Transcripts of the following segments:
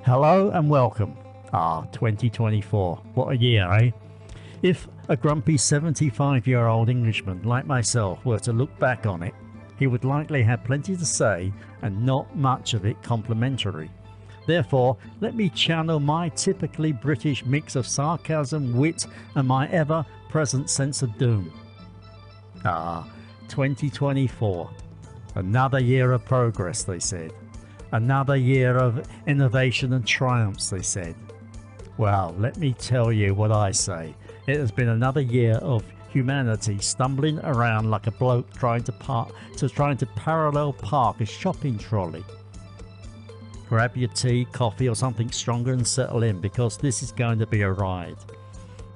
Hello and welcome. 2024. What a year, eh? If a grumpy 75-year-old Englishman like myself were to look back on it, he would likely have plenty to say and not much of it complimentary. Therefore, let me channel my typically British mix of sarcasm, wit and my ever-present sense of doom. 2024. Another year of progress, they said. Another year of innovation and triumphs, they said. Well, let me tell you what I say. It has been another year of humanity stumbling around like a bloke trying to parallel park a shopping trolley. Grab your tea, coffee or something stronger and settle in, because this is going to be a ride.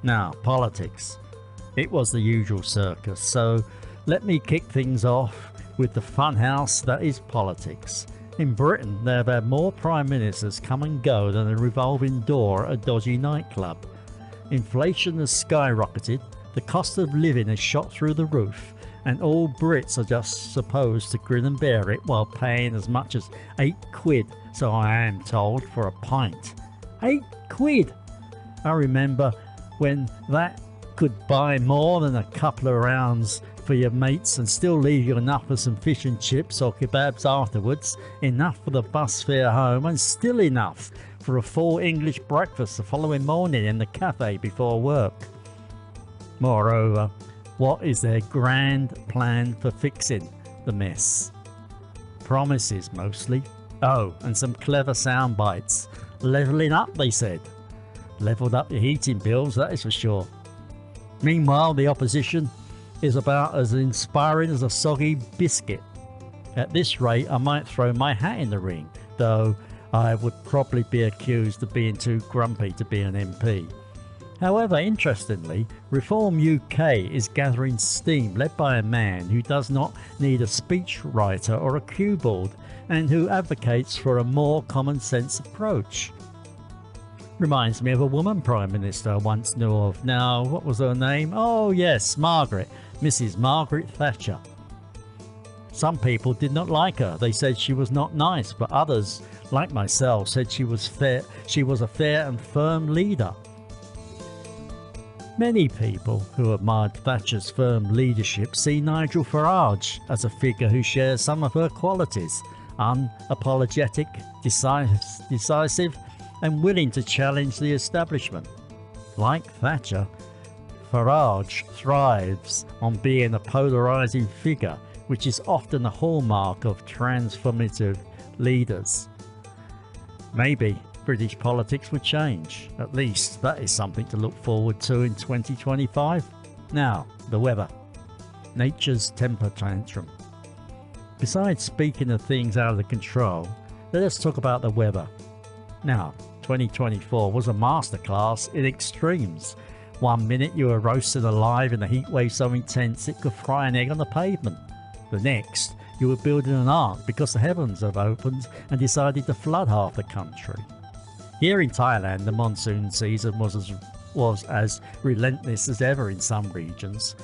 Now, politics. It was the usual circus, so let me kick things off with the funhouse that is politics. In Britain, they have had more Prime Ministers come and go than a revolving door at a dodgy nightclub. Inflation has skyrocketed, the cost of living has shot through the roof, and all Brits are just supposed to grin and bear it while paying as much as £8, so I am told, for a pint. £8! I remember when that could buy more than a couple of rounds for your mates and still leave you enough for some fish and chips or kebabs afterwards, enough for the bus fare home, and still enough for a full English breakfast the following morning in the cafe before work. Moreover, what is their grand plan for fixing the mess? Promises mostly. Oh, and some clever sound bites. Levelling up, they said. Levelled up your heating bills, that is for sure. Meanwhile, the opposition is about as inspiring as a soggy biscuit. At this rate, I might throw my hat in the ring, though I would probably be accused of being too grumpy to be an MP. However, interestingly, Reform UK is gathering steam, led by a man who does not need a speechwriter or a cue board, and who advocates for a more common sense approach. Reminds me of a woman Prime Minister I once knew of. Now, what was her name? Oh yes, Margaret. Mrs. Margaret Thatcher. Some people did not like her. They said she was not nice, but others, like myself, said she was a fair and firm leader. Many people who admired Thatcher's firm leadership see Nigel Farage as a figure who shares some of her qualities: unapologetic, decisive and willing to challenge the establishment. Like Thatcher, Farage thrives on being a polarising figure, which is often a hallmark of transformative leaders. Maybe British politics would change. At least that is something to look forward to in 2025. Now, the weather. Nature's temper tantrum. Besides speaking of things out of control, let us talk about the weather. Now, 2024 was a masterclass in extremes. One minute you were roasted alive in a heatwave so intense it could fry an egg on the pavement. The next, you were building an ark because the heavens have opened and decided to flood half the country. Here in Thailand, the monsoon season was as relentless as ever in some regions.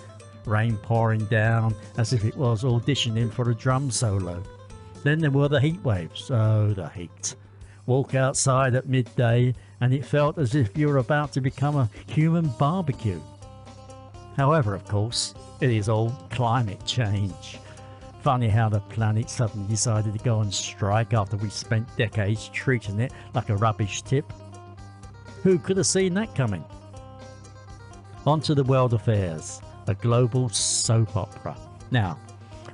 Rain pouring down as if it was auditioning for a drum solo. Then there were the heat waves. Oh, the heat. Walk outside at midday and it felt as if you were about to become a human barbecue. However, of course, it is all climate change. Funny how the planet suddenly decided to go on strike after we spent decades treating it like a rubbish tip. Who could have seen that coming? On to the world affairs, a global soap opera. Now,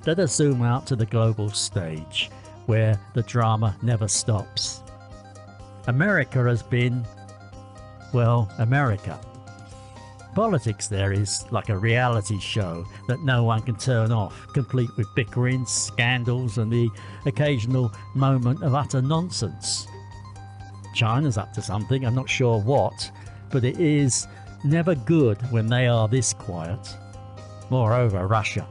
let us zoom out to the global stage, where the drama never stops. America has been, well, America. Politics there is like a reality show that no one can turn off, complete with bickering, scandals and the occasional moment of utter nonsense. China's up to something, I'm not sure what, but it is never good when they are this quiet. Moreover, Russia.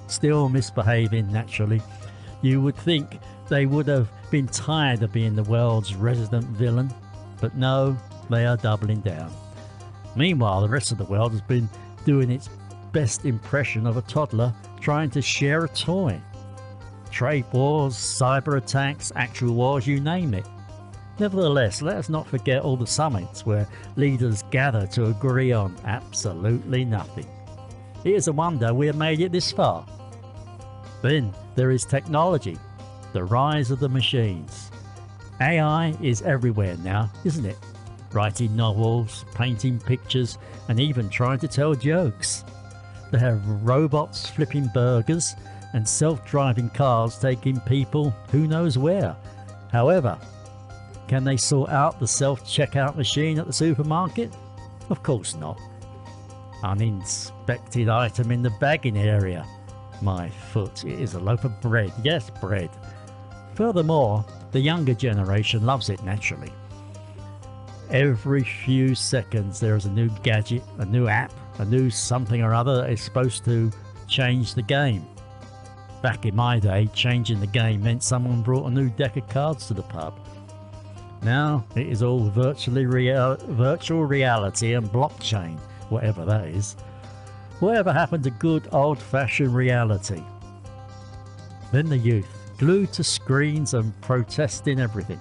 Still misbehaving naturally. You would think they would have been tired of being the world's resident villain, but no, they are doubling down. Meanwhile, the rest of the world has been doing its best impression of a toddler trying to share a toy. Trade wars, cyber attacks, actual wars, you name it. Nevertheless, let us not forget all the summits where leaders gather to agree on absolutely nothing. It is a wonder we have made it this far. Then there is technology, the rise of the machines. AI is everywhere now, isn't it? Writing novels, painting pictures, and even trying to tell jokes. They have robots flipping burgers and self-driving cars taking people who knows where. However, can they sort out the self-checkout machine at the supermarket? Of course not. Uninspected item in the bagging area. My foot, it is a loaf of bread. Yes, bread. Furthermore, the younger generation loves it naturally. Every few seconds there is a new gadget, a new app, a new something or other that is supposed to change the game. Back in my day, changing the game meant someone brought a new deck of cards to the pub. Now it is all virtual reality and blockchain, whatever that is. Whatever happened to good old-fashioned reality? Then the youth, glued to screens and protesting everything.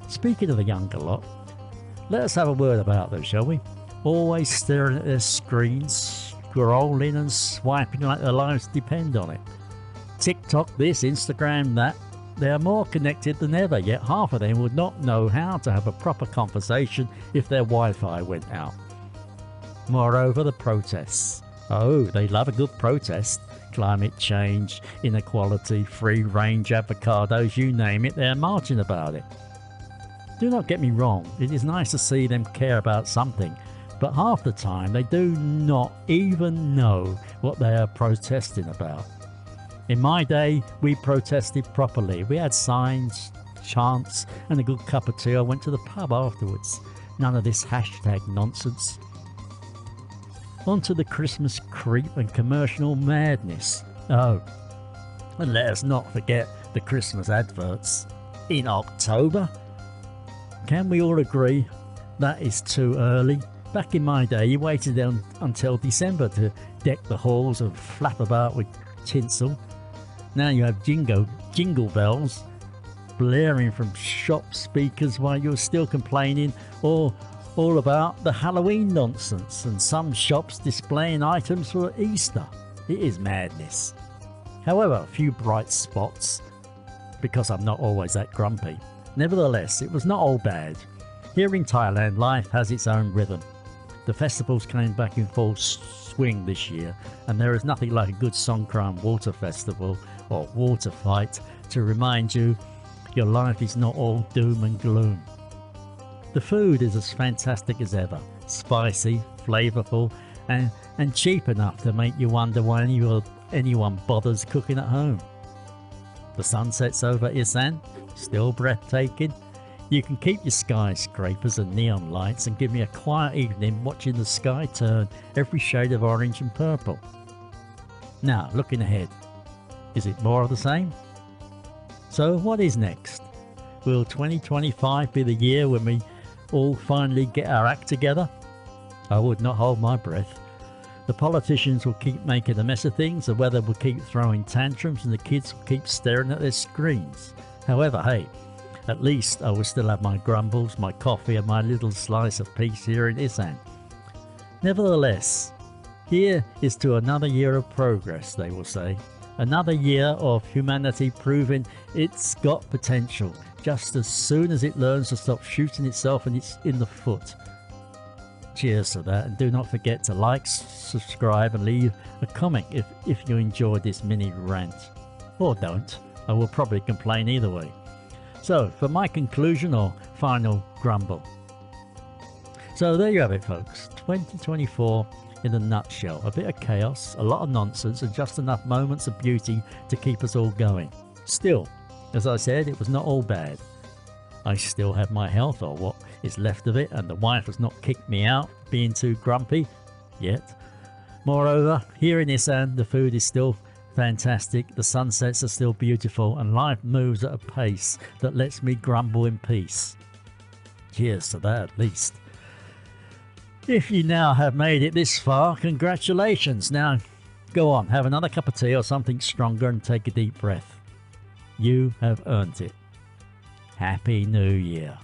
Speaking of the younger lot, let us have a word about them, shall we? Always staring at their screens, scrolling and swiping like their lives depend on it. TikTok this, Instagram that. They are more connected than ever, yet half of them would not know how to have a proper conversation if their Wi-Fi went out. Moreover, the protests. Oh, they love a good protest. Climate change, inequality, free-range avocados, you name it, they're marching about it. Do not get me wrong, it is nice to see them care about something, but half the time they do not even know what they are protesting about. In my day, we protested properly. We had signs, chants, and a good cup of tea. I went to the pub afterwards. None of this hashtag nonsense. On to the Christmas creep and commercial madness. Oh, and let us not forget the Christmas adverts. In October? Can we all agree that is too early? Back in my day, you waited until December to deck the halls and flap about with tinsel. Now you have jingle bells blaring from shop speakers while you're still complaining all about the Halloween nonsense, and some shops displaying items for Easter. It is madness. However, a few bright spots, because I'm not always that grumpy. Nevertheless, it was not all bad. Here in Thailand, life has its own rhythm. The festivals came back in full swing this year, and there is nothing like a good Songkran water festival or water fight to remind you your life is not all doom and gloom. The food is as fantastic as ever, spicy, flavourful, and cheap enough to make you wonder why anyone bothers cooking at home. The sunsets over Isaan, still breathtaking. You can keep your skyscrapers and neon lights and give me a quiet evening watching the sky turn every shade of orange and purple. Now, looking ahead, is it more of the same? So what is next? Will 2025 be the year when we all finally get our act together? I would not hold my breath. The politicians will keep making a mess of things, the weather will keep throwing tantrums, and the kids will keep staring at their screens. However, hey, at least I will still have my grumbles, my coffee, and my little slice of peace here in Isaan. Nevertheless, here is to another year of progress, they will say. Another year of humanity proving it's got potential, just as soon as it learns to stop shooting itself in the foot. Cheers to that, and do not forget to like, subscribe, and leave a comment if you enjoyed this mini rant. Or don't, I will probably complain either way. So, for my conclusion or final grumble. So there you have it, folks. 2024 in a nutshell. A bit of chaos, a lot of nonsense, and just enough moments of beauty to keep us all going. Still, as I said, it was not all bad. I still have my health, or what is left of it, and the wife has not kicked me out being too grumpy yet. Moreover, here in Isaan, the food is still fantastic, the sunsets are still beautiful, and life moves at a pace that lets me grumble in peace. Cheers to that, at least. If you now have made it this far, congratulations. Now, go on, have another cup of tea or something stronger and take a deep breath. You have earned it. Happy New Year.